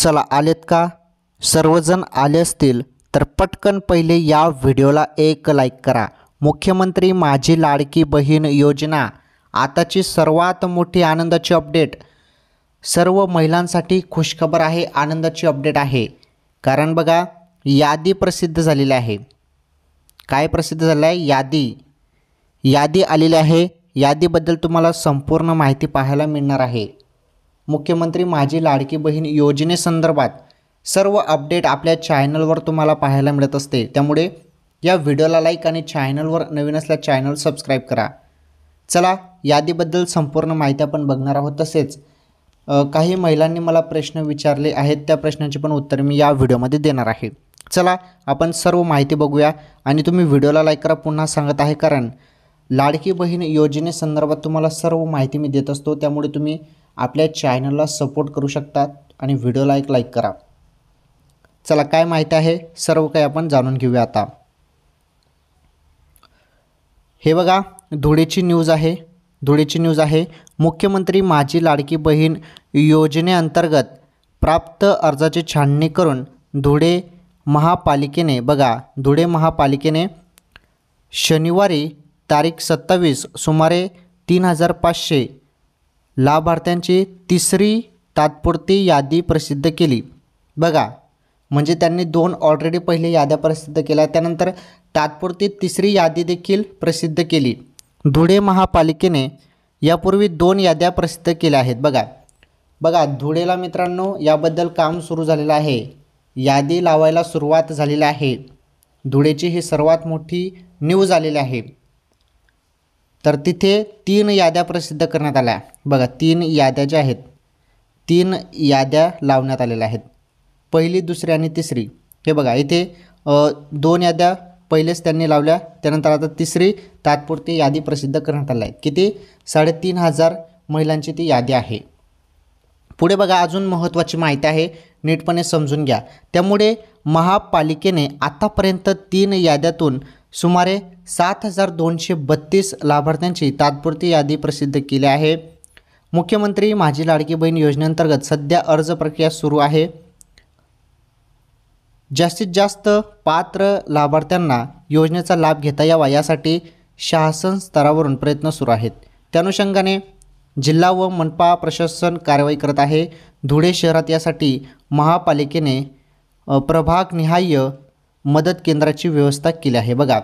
चला आलेत का? सर्वजण आले असतील तर पटकन पहिले या व्हिडिओला एक लाईक करा। मुख्यमंत्री माझी लाडकी बहीण योजना आताची सर्वात मोठी आनंदाची अपडेट। सर्व महिलांसाठी खुशखबर आहे, आनंदाची अपडेट आहे। कारण बघा यादी प्रसिद्ध झालेली आहे। काय प्रसिद्ध झालं आहे? यादी आलेली आहे। यादीबद्दल तुम्हाला संपूर्ण माहिती पाहायला मिळणार आहे। मुख्यमंत्री माझी लाडकी बहीण योजनेसंदर्भात सर्व अपडेट आपल्या चॅनलवर तुम्हाला पाहायला मिळत असते। त्यामुळे या व्हिडिओला लाईक आणि चॅनलवर नवीन असल्यास चॅनल सबस्क्राईब करा। चला यादीबद्दल संपूर्ण माहिती आपण बघणार आहोत। तसेच काही महिलांनी मला प्रश्न विचारले आहेत, त्या प्रश्नांची पण उत्तर मी या व्हिडिओमध्ये देणार आहे। चला आपण सर्व माहिती बघूया आणि तुम्ही व्हिडिओला लाईक करा। पुन्हा सांगत आहे कारण लाडकी बहीण योजनेसंदर्भात तुम्हाला सर्व माहिती मी देत असतो, त्यामुळे तुम्ही आपल्या चॅनलला सपोर्ट करू शकता आणि व्हिडिओला एक लाईक करा। चला काय माहिती आहे सर्व काही आपण जाणून घेऊया आता। हे बघा धुळेची न्यूज आहे। मुख्यमंत्री माझी लाडकी बहीण योजनेअंतर्गत प्राप्त अर्जाची छाननी करून धुळे महापालिकेने शनिवारी तारीख 27 सुमारे 3500 लाभार्थ्यांची तिसरी तात्पुरती यादी प्रसिद्ध केली। बघा म्हणजे त्यांनी दोन ऑलरेडी पहिले याद्या प्रसिद्ध केल्या, त्यानंतर तात्पुरती तिसरी यादी देखील प्रसिद्ध केली। धुळे महापालिकेने यापूर्वी 2 याद्या प्रसिद्ध केल्या आहेत। बघा धुळेला मित्रांनो याबद्दल काम सुरू झालेलं आहे, यादी लावायला सुरुवात झालेली आहे। धुळेची ही सर्वात मोठी न्यूज आलेली आहे। तर तिथे 3 याद्या प्रसिद्ध करण्यात आल्या। बघा 3 याद्या ज्या आहेत 3 याद्या लावण्यात आलेल्या आहेत, पहिली, दुसरी आणि तिसरी। हे बघा इथे 2 याद्या पहिलेच त्यांनी लावल्या, त्यानंतर आता तिसरी तात्पुरती यादी प्रसिद्ध करण्यात आली आहे। किती? 3500 महिलांची ती यादी आहे। पुढे बघा अजून महत्त्वाची माहिती आहे, नीटपणे समजून घ्या। त्यामुळे महापालिकेने आतापर्यंत 3 याद्यातून सुमारे 7232 लाभार्थ्यांची तात्पुरती यादी प्रसिद्ध केली आहे। मुख्यमंत्री माझी लाडकी बहीण योजनेअंतर्गत सध्या अर्ज प्रक्रिया सुरू आहे। जास्तीत जास्त पात्र लाभार्थ्यांना योजनेचा लाभ घेता यावा यासाठी शासन स्तरावरून प्रयत्न सुरू आहेत। त्या अनुषंगाने जिल्हा व मनपा प्रशासन कारवाई करत आहे। धुळे शहरात यासाठी महापालिकेने प्रभागनिहाय मदत केंद्राची व्यवस्था केली आहे। बघा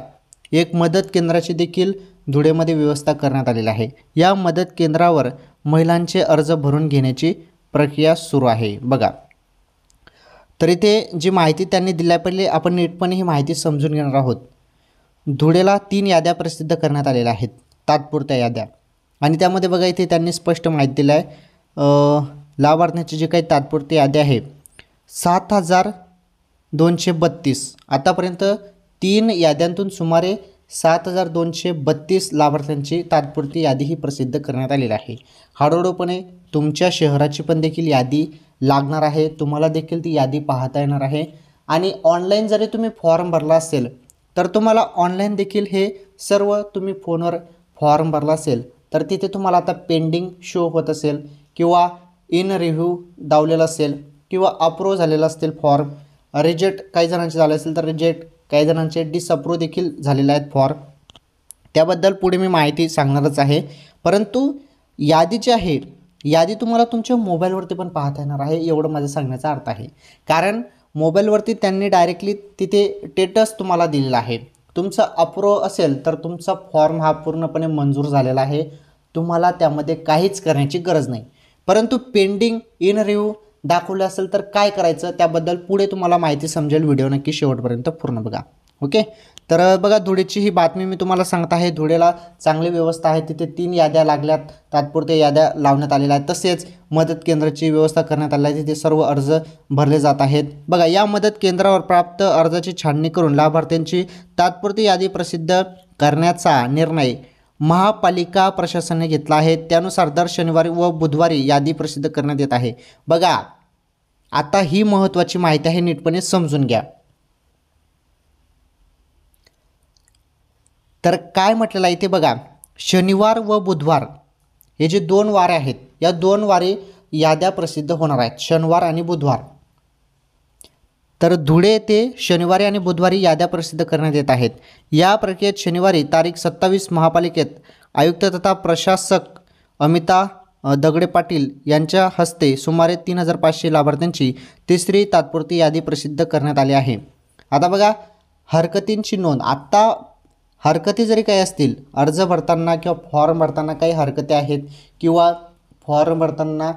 एक मदत केंद्राची देखील धुळेमध्ये व्यवस्था करण्यात आलेली आहे। या मदत केंद्रावर महिलांचे अर्ज भरून घेण्याची प्रक्रिया सुरू आहे। बघा तर इथे जी माहिती त्यांनी दिली आहे, पहिले आपण नीटपणे ही माहिती समजून घेणार आहोत। धुळेला 3 याद्या प्रसिद्ध करण्यात आलेल्या आहेत, तात्पुरत्या याद्या, आणि त्यामध्ये बघा इथे त्यांनी स्पष्ट माहिती दिली आहे। लाभार्थ्यांची जी काही तात्पुरती यादी आहे 7232, आतापर्यंत 3 याद्यांतून सुमारे 7232 लाभार्थ्यांची तात्पुरती यादी ही प्रसिद्ध करण्यात आलेली आहे। हळूहळूपणे तुमच्या शहराची पण देखील यादी लागणार आहे, तुम्हाला देखील ती यादी पाहता येणार आहे। आणि ऑनलाईन जरी तुम्ही फॉर्म भरला असेल तर तुम्हाला ऑनलाईन देखील हे सर्व तुम्ही फोनवर फॉर्म भरला असेल तर तिथे तुम्हाला आता पेंडिंग शो होत असेल किंवा इन रिव्ह्यू दावलेला असेल किंवा अप्रूव्ह झालेला असेल फॉर्म, रिजेक्ट काही जणांचे झाले असेल तर रिजेक्ट, काही जणांचे डिसअप्रूव्ह देखील झालेले आहेत फॉर्म, त्याबद्दल पुढे मी माहिती सांगणारच आहे। परंतु यादी जी आहे यादी तुम्हाला तुमच्या मोबाईलवरती पण पाहता येणार आहे, एवढं माझं सांगण्याचा अर्थ आहे। कारण मोबाईलवरती त्यांनी डायरेक्टली तिथे स्टेटस तुम्हाला दिलेला आहे। तुमचा अप्रूव्ह असेल तर तुमचा फॉर्म हा पूर्णपणे मंजूर झालेला आहे, तुम्हाला त्यामध्ये काहीच करण्याची गरज नाही। परंतु पेंडिंग, इन रिव्ह्यू दाखवलं असेल तर काय करायचं त्याबद्दल पुढे तुम्हाला माहिती समजेल। व्हिडिओ नक्की शेवटपर्यंत पूर्ण बघा, ओके। तर बघा धुळेची ही बातमी मी तुम्हाला सांगत आहे। धुळेला चांगली व्यवस्था आहे, तिथे 3 याद्या लागल्यात, तात्पुरत्या याद्या लावण्यात आलेल्या आहेत, तसेच मदत केंद्राची व्यवस्था करण्यात आली आहे, तिथे सर्व अर्ज भरले जात आहेत। बघा या मदत केंद्रावर प्राप्त अर्जाची छाननी करून लाभार्थ्यांची तात्पुरती यादी प्रसिद्ध करण्याचा निर्णय महापालिका प्रशासनाने घेतला आहे। त्यानुसार दर शनिवारी व बुधवारी यादी प्रसिद्ध करण्यात येत आहे। बघा आता ही महत्त्वाची माहिती आहे, नीटपणे समजून घ्या। तर काय म्हटलेलं आहे इथे बघा, शनिवार व बुधवार हे जे 2 वारे आहेत, या 2 वारी याद्या प्रसिद्ध होणार आहेत, शनिवार आणि बुधवार, तर धुळे येथे शनिवारी आणि बुधवारी याद्या प्रसिद्ध करण्यात येत आहेत. या प्रक्रियेत शनिवारी तारीख 27 महापालिकेत आयुक्त तथा प्रशासक अमिता दगडे पाटील यांच्या हस्ते सुमारे 3500 लाभार्थ्यांची तिसरी तात्पुरती यादी प्रसिद्ध करण्यात आली आहे. आता बघा, हरकतींची नोंद. आत्ता हरकती जरी काही असतील, अर्ज भरताना किंवा फॉर्म भरताना काही हरकती आहेत किंवा फॉर्म भरताना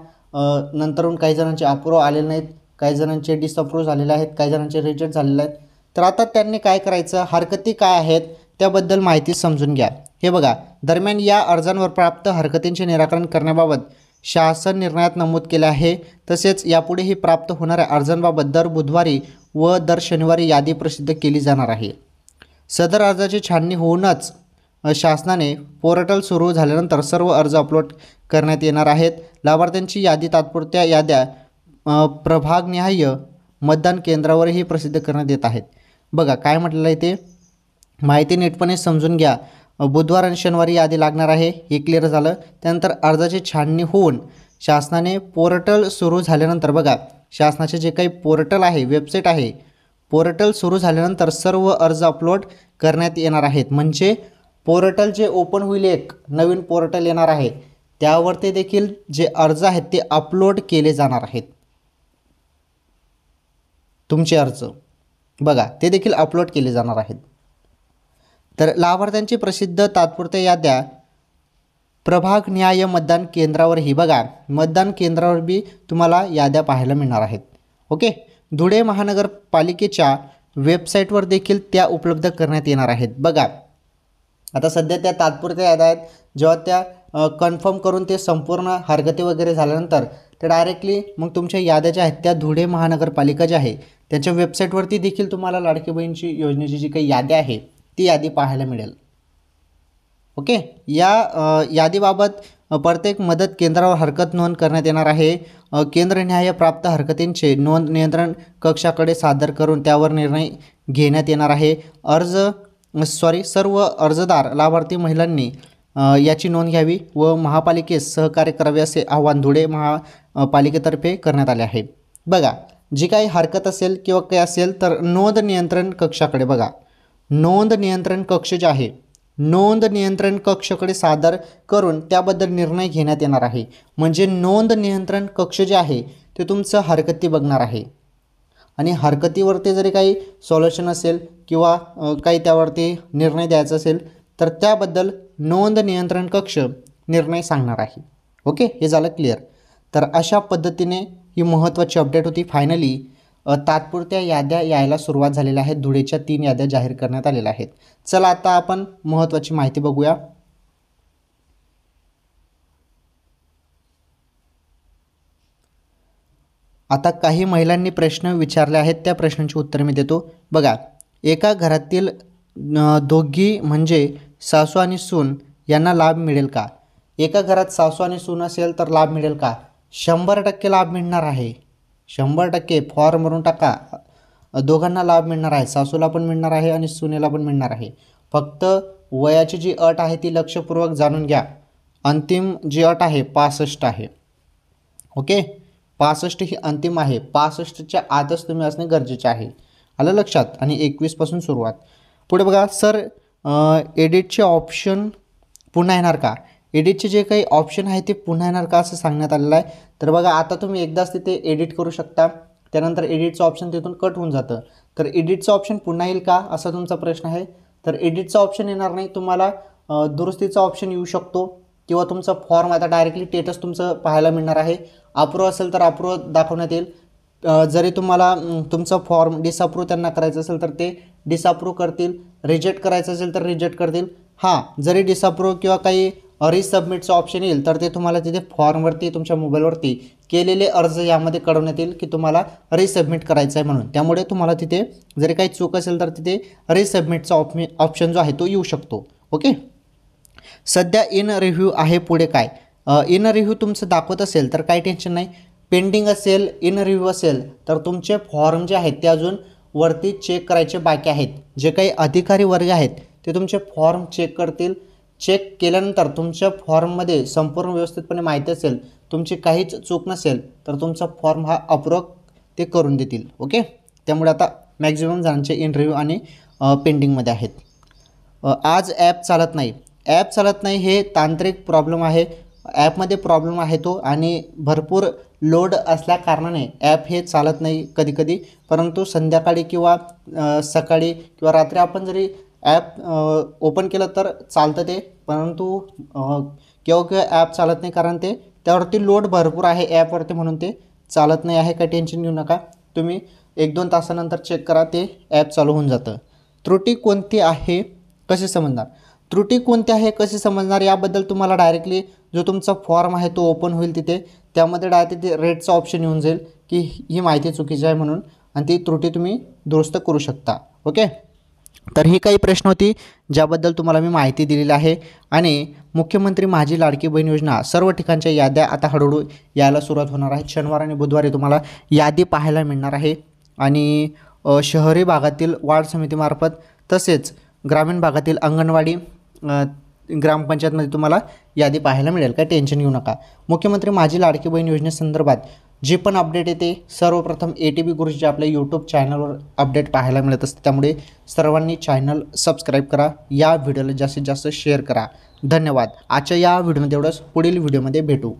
नंतरून काही जणांचे अप्रूव्ह आलेले नाहीत, काही जणांचे डिसअप्रूव्ह झालेले आहेत, काही जणांचे रिजेक्ट झालेले आहेत, तर आता त्यांनी काय करायचं, हरकती काय आहेत त्याबद्दल माहिती समजून घ्या. हे बघा, दरम्यान या अर्जांवर प्राप्त हरकतींचे निराकरण करण्याबाबत शासन निर्णयात नमूद केले आहे. तसेच यापुढेही प्राप्त होणाऱ्या अर्जांबाबत दर बुधवारी व दर शनिवारी यादी प्रसिद्ध केली जाणार आहे. सदर अर्जाची छाननी होऊनच शासनाने पोर्टल सुरू झाल्यानंतर सर्व अर्ज अपलोड करण्यात येणार आहेत. लाभार्थ्यांची यादी तात्पुरत्या याद्या प्रभागनिहाय मतदान केंद्रावरही प्रसिद्ध करण्यात येत आहेत. बघा काय म्हटलेलं आहे ते, माहिती नीटपणे समजून घ्या. बुधवार आणि शनिवारी यादी लागणार आहे, हे क्लिअर झालं. त्यानंतर अर्जाची छाननी होऊन शासनाने पोर्टल सुरू झाल्यानंतर, बघा शासनाचे जे काही पोर्टल आहे, वेबसाईट आहे, पोर्टल सुरू झाल्यानंतर सर्व अर्ज अपलोड करण्यात येणार आहेत. म्हणजे पोर्टल जे ओपन होईल, एक नवीन पोर्टल येणार आहे, त्यावरती देखील जे अर्ज आहेत ते अपलोड केले जाणार आहेत. तुमचे अर्ज बघा ते देखील अपलोड केले जाणार आहेत. तर लाभार्थ्यांची प्रसिद्ध तात्पुरत्या याद्या प्रभागनिहाय मतदान केंद्रावरही, बघा मतदान केंद्रावर बी तुम्हाला याद्या पाहायला मिळणार आहेत. ओके, धुळे महानगरपालिकेच्या वेबसाईटवर देखील त्या उपलब्ध करण्यात येणार आहेत. बघा आता सध्या त्या तात्पुरत्या याद्या आहेत, जेव्हा त्या कन्फर्म करून ते संपूर्ण हरकती वगैरे झाल्यानंतर ते डायरेक्टली मग तुमच्या याद्या ज्या आहेत त्या धुळे महानगरपालिका जी आहे त्यांच्या वेबसाईटवरती देखील तुम्हाला लाडकी बहीणची योजनेची जी काही यादी आहे ती यादी पाहायला मिळेल. ओके, या यादीबाबत प्रत्येक मदत केंद्रावर हरकत नोंद करण्यात येणार आहे. केंद्रनिहाय प्राप्त हरकतींचे नोंद नियंत्रण कक्षाकडे सादर करून त्यावर निर्णय घेण्यात येणार आहे. सर्व अर्जदार लाभार्थी महिलांनी याची नोंद घ्यावी व महापालिकेस सहकार्य करावे असे आवाहन धुळे महापालिकेतर्फे करण्यात आले आहे. बघा जी काही हरकत असेल किंवा काही असेल तर नोंद नियंत्रण कक्षाकडे, बघा नोंद नियंत्रण कक्ष जे आहे, नोंद नियंत्रण कक्षाकडे सादर करून त्याबद्दल निर्णय घेण्यात येणार आहे. म्हणजे नोंद नियंत्रण कक्ष जे आहे ते तुमचं हरकती बघणार आहे आणि हरकतीवरती जरी काही सॉल्युशन असेल किंवा काही त्यावरती निर्णय द्यायचा असेल तर त्याबद्दल नोंद नियंत्रण कक्ष निर्णय सांगणार आहे. ओके, हे झालं क्लिअर. तर अशा पद्धतीने ही महत्त्वाची अपडेट होती. फायनली तात्पुरत्या याद्या यायला सुरुवात झालेल्या आहेत. धुळेच्या 3 याद्या जाहीर करण्यात आलेल्या आहेत. चला आता आपण महत्त्वाची माहिती बघूया. आता काही महिलांनी प्रश्न विचारले आहेत, त्या प्रश्नांची उत्तरे मी देतो. बघा, एका घरातील दोघी म्हणजे सासू आणि सून यांना लाभ मिळेल का? एका घरात सासू आणि सून असेल तर लाभ मिळेल का? 100% लाभ मिळणार आहे. 100% फॉर्म भरून टाका, दोघांना लाभ मिळणार आहे. सासूला पण मिळणार आहे आणि सुनेला पण मिळणार आहे. फक्त वयाची जी अट आहे ती लक्षपूर्वक जाणून घ्या. अंतिम जी अट आहे 65 आहे. ओके, 65 ही अंतिम आहे. 65च्या आतच तुम्ही असणे गरजेचे आहे. आलं लक्षात? आणि 21 पासून सुरुवात. पुढे बघा सर, एडिटचे ऑप्शन पुन्हा येणार का? एडिटचे जे काही ऑप्शन आहे ते पुन्हा येणार का असं सांगण्यात आलेलं आहे. तर बघा आता तुम्ही एकदाच तिथे एडिट करू शकता, त्यानंतर एडिटचं ऑप्शन तिथून कट होऊन जातं. तर एडिटचं ऑप्शन पुन्हा येईल का असा तुमचा प्रश्न आहे. तर एडिटचं ऑप्शन येणार नाही, तुम्हाला दुरुस्तीचा ऑप्शन येऊ शकतो किंवा तुमचा फॉर्म आता डायरेक्टली स्टेटस तुमचं पाहायला मिळणार आहे. अप्रूव्ह असेल तर अप्रूव्ह दाखवण्यात येईल. जरी तुम्हाला तुमचा फॉर्म डिसअप्रूव्ह त्यांना करायचं असेल तर ते डिसअप्रूव्ह करतील. रिजेक्ट करायचं असेल तर रिजेक्ट करतील. हां, जरी डिसअप्रूव्ह किंवा काही रिसबमिटचं ऑप्शन येईल तर ते तुम्हाला तिथे फॉर्मवरती तुमच्या मोबाईलवरती केलेले अर्ज यामध्ये कळवण्यात येईल की तुम्हाला रिसबमिट करायचं आहे म्हणून. त्यामुळे तुम्हाला तिथे जरी काही चूक असेल तर तिथे रिसबमिटचा ऑप्शन जो आहे तो येऊ शकतो. ओके, सध्या इन रिव्ह्यू आहे. पुढे काय इन रिव्ह्यू तुमचं दाखवत असेल तर काही टेन्शन नाही. पेंडिंग असेल, इन रिव्ह्यू असेल तर तुमचे फॉर्म जे आहेत ते अजून वरती चेक करायचे बाकी आहेत. जे काही अधिकारी वर्ग आहेत ते तुमचे फॉर्म चेक करतील. चेक केल्यानंतर तुमच्या फॉर्ममध्ये संपूर्ण व्यवस्थितपणे माहिती असेल, तुमची काहीच चूक नसेल तर तुमचा फॉर्म हा अप्रूव्ह ते करून देतील. ओके, त्यामुळे आता मॅक्झिमम जणांचे इंटरव्ह्यू आणि पेंडिंगमध्ये आहेत. आज ॲप चालत नाही. ॲप चालत नाही हे तांत्रिक प्रॉब्लेम आहे. ॲपमध्ये प्रॉब्लेम आहे तो आणि भरपूर लोड असल्याकारणाने ॲप हे चालत नाही कधीकधी. परंतु संध्याकाळी किंवा सकाळी किंवा रात्री आपण जरी ॲप ओपन केलं तर चालतं ते. परंतु केव्हा केव्हा ॲप चालत नाही कारण ते त्यावरती लोड भरपूर आहे ॲपवरती म्हणून ते चालत नाही आहे. काही टेन्शन घेऊ नका. तुम्ही 1-2 तासानंतर चेक करा, ते ॲप चालू होऊन जातं. त्रुटी कोणती आहे कसे समजणार? त्रुटी कोणती आहे कसे समजणार याबद्दल तुम्हाला डायरेक्टली जो तुमचा फॉर्म आहे तो ओपन होईल तिथे, त्यामध्ये डायरेक्ट ते रेटचा ऑप्शन येऊन जाईल की ही माहिती चुकीची आहे म्हणून, आणि ती त्रुटी तुम्ही दुरुस्त करू शकता. ओके. तर ही काही प्रश्न होती ज्याबद्दल तुम्हाला मी माहिती दिलेली आहे. आणि मुख्यमंत्री माझी लाडकी बहीण योजना सर्व ठिकाणच्या याद्या आता हळूहळू यायला सुरुवात होणार आहे. शनिवार आणि बुधवारी तुम्हाला यादी पाहायला मिळणार आहे. आणि शहरी भागातील वार्ड समितीमार्फत तसेच ग्रामीण भागातील अंगणवाडी ग्रामपंचायतमध्ये तुम्हाला यादी पाहायला मिळेल. काही टेन्शन घेऊ नका. मुख्यमंत्री माझी लाडकी बहीण योजनेसंदर्भात जे पण अपडेट येते सर्वप्रथम ATB गुरुजी आपल्या यूट्यूब चॅनलवर अपडेट पाहायला मिळत असते. त्यामुळे सर्वांनी चॅनल सबस्क्राईब करा. या व्हिडिओला जास्तीत जास्त शेअर करा. धन्यवाद. आजच्या या व्हिडिओमध्ये एवढंच. पुढील व्हिडिओमध्ये भेटू.